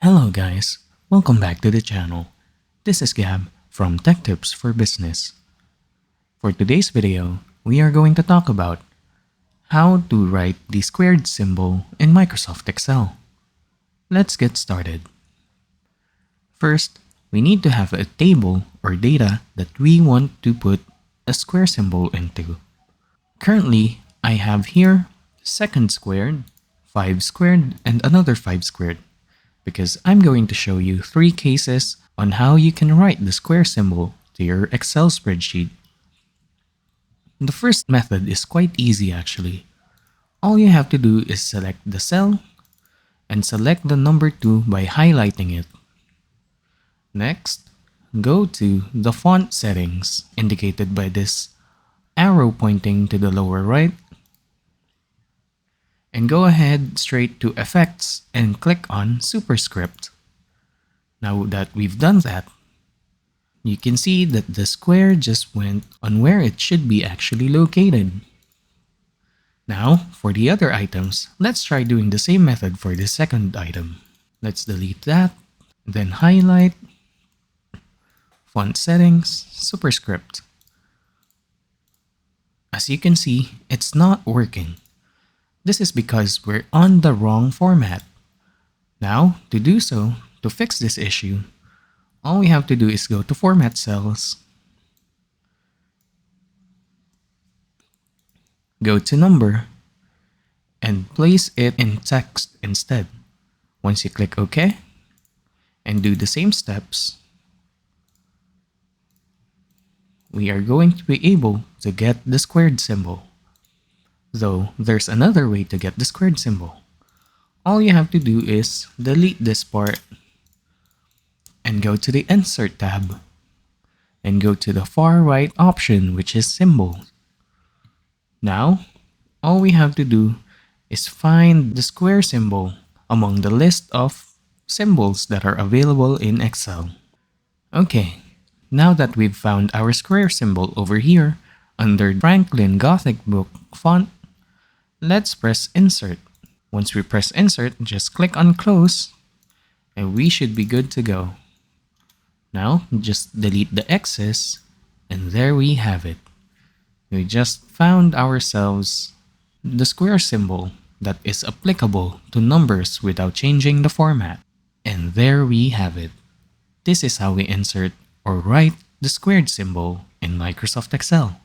Hello guys, welcome back to the channel. This is Gab from Tech Tips for Business. For today's video, we are going to talk about how to write the squared symbol in Microsoft Excel. Let's get started. First, we need to have a table or data that we want to put a square symbol into. Currently, I have here second squared, 5 squared, and another 5 squared, because I'm going to show you 3 cases on how you can write the square symbol to your Excel spreadsheet. The first method is quite easy actually. All you have to do is select the cell and select the number 2 by highlighting it. Next, go to the font settings indicated by this arrow pointing to the lower right, and go ahead straight to Effects and click on Superscript. Now that we've done that, you can see that the square just went on where it should be actually located. Now, for the other items, let's try doing the same method for the second item. Let's delete that, then highlight, Font Settings, Superscript. As you can see, it's not working. This is because we're on the wrong format. Now, to do so, to fix this issue, all we have to do is go to Format Cells, go to Number, and place it in text instead. Once you click OK, and do the same steps, we are going to be able to get the squared symbol. Though there's another way to get the squared symbol. All you have to do is delete this part and go to the Insert tab and go to the far right option, which is Symbol. Now, all we have to do is find the square symbol among the list of symbols that are available in Excel. Okay, now that we've found our square symbol over here under Franklin Gothic Book font, let's press Insert. Once we press Insert, just click on Close, and we should be good to go. Now, just delete the X's, and there we have it. We just found ourselves the square symbol that is applicable to numbers without changing the format. And there we have it. This is how we insert or write the squared symbol in Microsoft Excel.